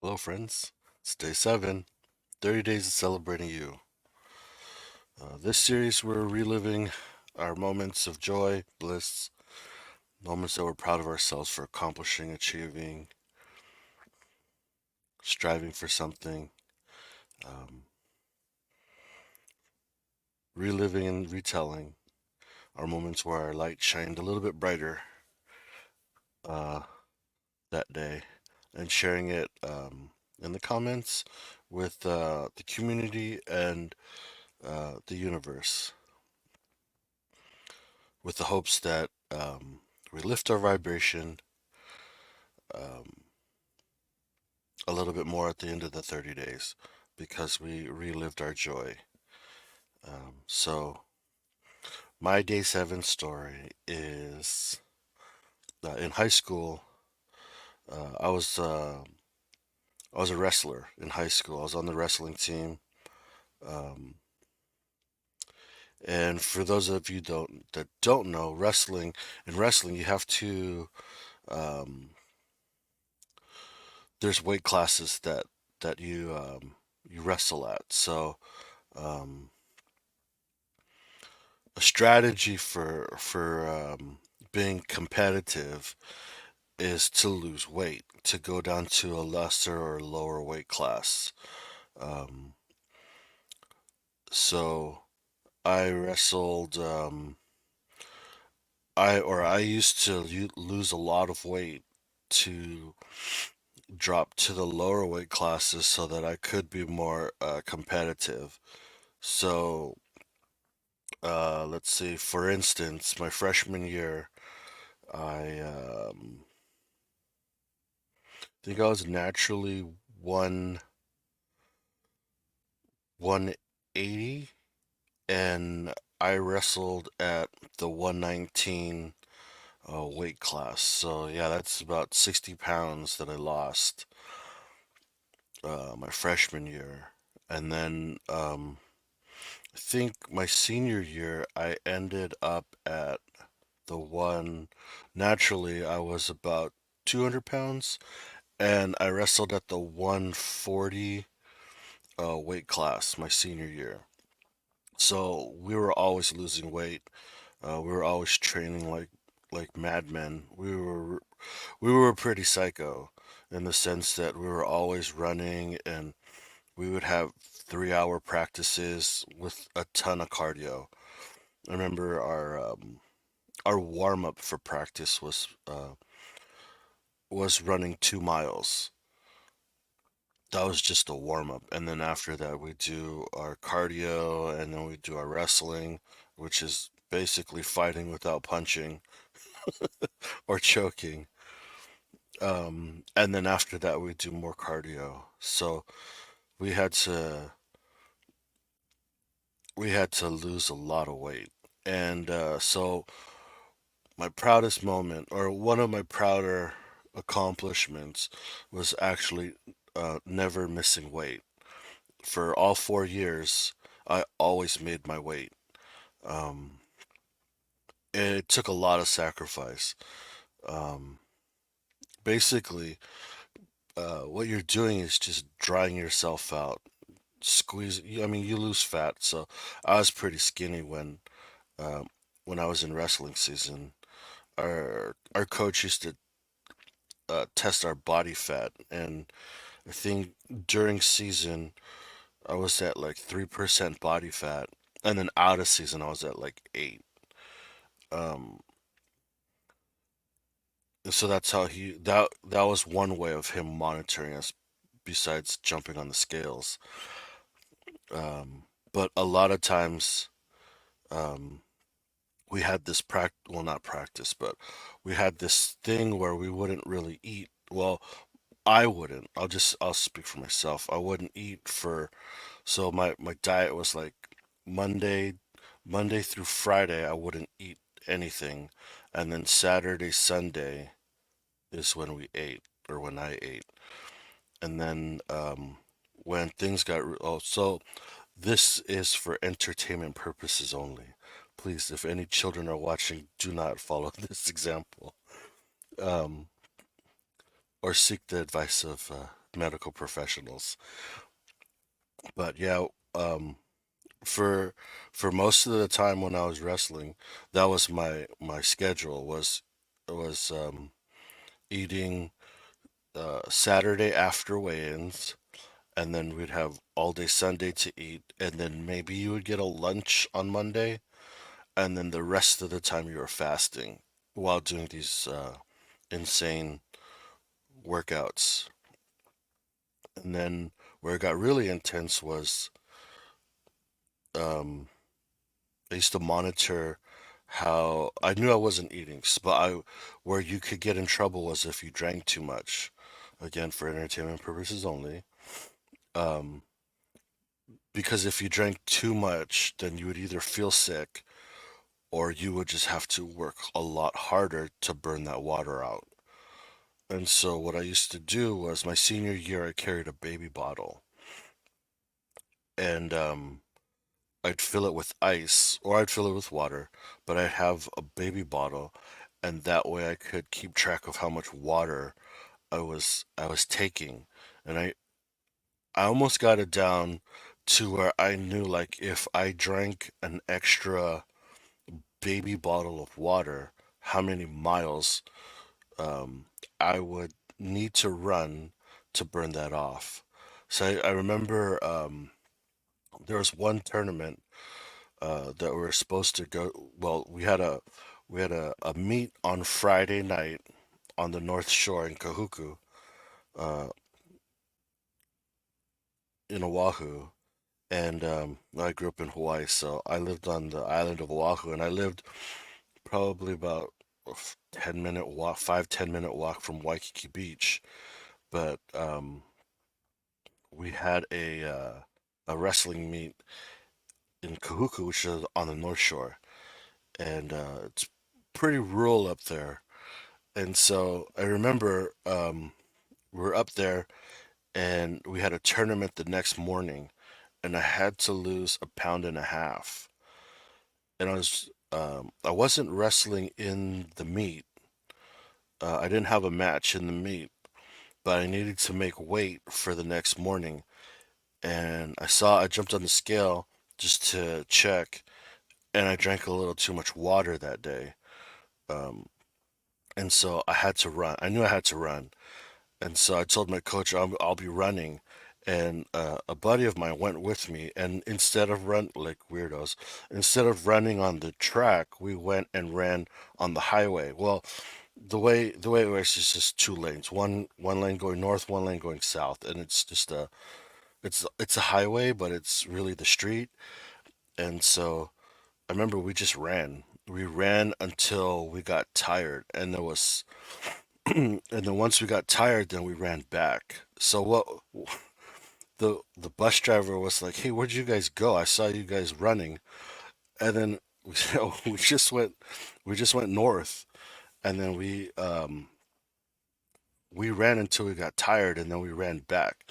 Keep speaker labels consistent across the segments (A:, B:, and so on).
A: Hello, friends. It's day 7, 30 days of celebrating you. This series, we're reliving our moments of joy, bliss, moments that we're proud of ourselves for accomplishing, achieving, striving for something, um, reliving and retelling our moments where our light shined a little bit brighter uh, that day, and sharing it in the comments with the community and the universe, with the hopes that we lift our vibration um, a little bit more at the end of the 30 days because we relived our joy. So, my day 7 story is in high school. Uh, I was uh, I was a wrestler in high school. I was on the wrestling team. Um, and for those of you that don't know, wrestling, you have to um, there's weight classes that you wrestle at. So um, a strategy for being competitive is to lose weight, to go down to a lesser or lower weight class. Um, so I wrestled. I used to lose a lot of weight to drop to the lower weight classes so that I could be more competitive. So let's see. For instance, my freshman year, I think I was naturally one 180, and I wrestled at the 119 weight class. So yeah, that's about 60 pounds that I lost my freshman year. And then I think my senior year, I ended up at the one. Naturally, I was about 200 pounds, and I wrestled at the 140 weight class my senior year. So we were always losing weight. We were always training like madmen. We were pretty psycho in the sense that we were always running, and we would have 3-hour practices with a ton of cardio. I remember our warm up for practice was running 2 miles. That was just a warm up, and then after that we do our cardio, and then we do our wrestling, which is basically fighting without punching or choking. And then after that we do more cardio. So we had to we had to lose a lot of weight. And so my proudest moment, or one of my prouder accomplishments, was actually never missing weight. For all 4 years, I always made my weight. Um, and it took a lot of sacrifice. Um, Basically, what you're doing is just drying yourself out. Squeeze. I mean, you lose fat. So I was pretty skinny um, when I was in wrestling season. Our coach used to test our body fat, and I think during season I was at like 3% body fat, and then out of season I was at like 8. Um, and so that's how that was one way of him monitoring us, besides jumping on the scales. Um, but a lot of times, um, we had this well, not practice, but we had this thing where we wouldn't really eat. Well, I wouldn't. I'll speak for myself. I wouldn't eat for so my diet was like Monday Monday through Friday I wouldn't eat anything, and then Saturday, Sunday is when we ate, or when I ate. And then when things got so this is for entertainment purposes only. Please, if any children are watching, do not follow this example, um, or seek the advice of medical professionals. But yeah, um, for for most of the time when I was wrestling, that was my schedule was eating Saturday after weigh-ins, and then we'd have all day Sunday to eat, and then maybe you would get a lunch on Monday, and then the rest of the time you were fasting while doing these insane workouts. And then where it got really intense was um, I used to monitor how I knew I wasn't eating, but where you could get in trouble was if you drank too much. Again, for entertainment purposes only. Um, because if you drank too much, then you would either feel sick or you would just have to work a lot harder to burn that water out. And so what I used to do was my senior year, I carried a baby bottle and I'd fill it with ice or I'd fill it with water, but I'd have a baby bottle and that way I could keep track of how much water I was taking. And I almost got it down to where I knew like if I drank an extra baby bottle of water, how many miles um, I would need to run to burn that off. So I remember there was one tournament that we were supposed to go. Well, we had a meet on Friday night on the North Shore in Kahuku, uh, in Oahu. And I grew up in Hawaii, so I lived on the island of Oahu, and I lived probably about a 10-minute walk, 5-10 minute walk from Waikiki Beach. But we had a wrestling meet in Kahuku, which is on the North Shore, and it's pretty rural up there. And so I remember we were up there, and we had a tournament the next morning, and I had to lose a pound and a half. And I wasn't wrestling in the meet. I didn't have a match in the meet, but I needed to make weight for the next morning. And I jumped on the scale just to check, and I drank a little too much water that day. Um, and so I had to run. I knew I had to run. And so I told my coach I'll be running. And a buddy of mine went with me. And like weirdos, instead of running on the track, we went and ran on the highway. Well, the way it works is just two lanes, one lane going north, one lane going south, and it's a highway, but it's really the street. And so I remember we just ran. We ran until we got tired, and there was, and then once we got tired, then we ran back. So what the bus driver was like, "Hey, where'd you guys go? I saw you guys running." And then we we just went north, and then we ran until we got tired, and then we ran back.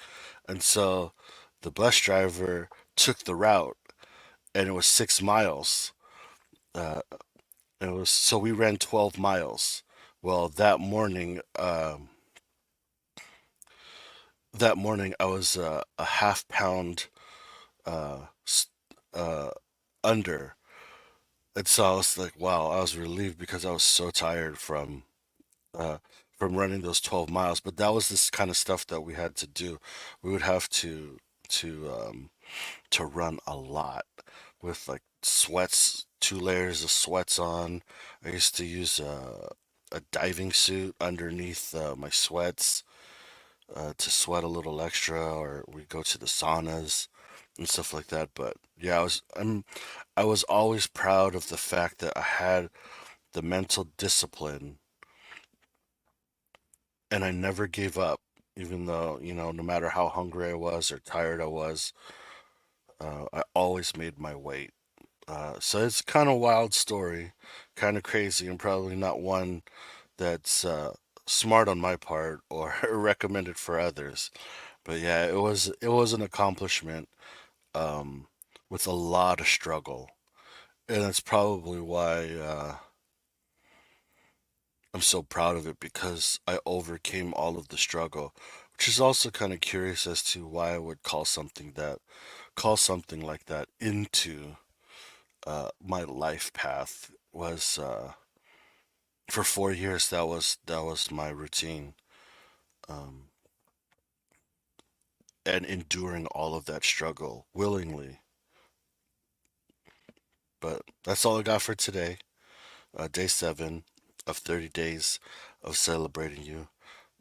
A: And so the bus driver took the route, and it was 6 miles. Uh, it was so we ran 12 miles. Well, that morning I was a half pound uh, s- uh, under, and so I was like, wow, I was relieved because I was so tired uh, from running those 12 miles. But that was this kind of stuff that we had to do. We would have to to run a lot with like sweats, 2 layers of sweats on. I used to use a diving suit underneath my sweats to sweat a little extra, or we go to the saunas and stuff like that. But yeah, I was always proud of the fact that I had the mental discipline and I never gave up, even though, no matter how hungry I was or tired I was, I always made my weight. So it's kind of wild story, kind of crazy, and probably not one that's smart on my part or recommended for others. But yeah, it was an accomplishment um, with a lot of struggle, and that's probably why I'm so proud of it because I overcame all of the struggle, which is also kind of curious as to why I would call something like that into my life path. Was for 4 years that was my routine, um, and enduring all of that struggle willingly. But that's all I got for today. Day 7 of 30 days of celebrating you.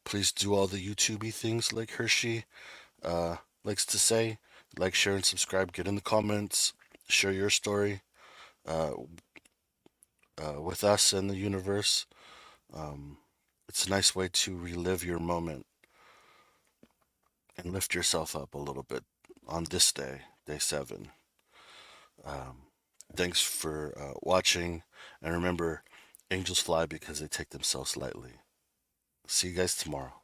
A: Please do all the YouTubey things like Hershey uh, likes to say. Like, share, and subscribe. Get in the comments. Share your story uh, with us and the universe. Um, it's a nice way to relive your moment and lift yourself up a little bit on this day, day 7. Um, Thanks for watching. And remember, angels fly because they take themselves lightly. See you guys tomorrow.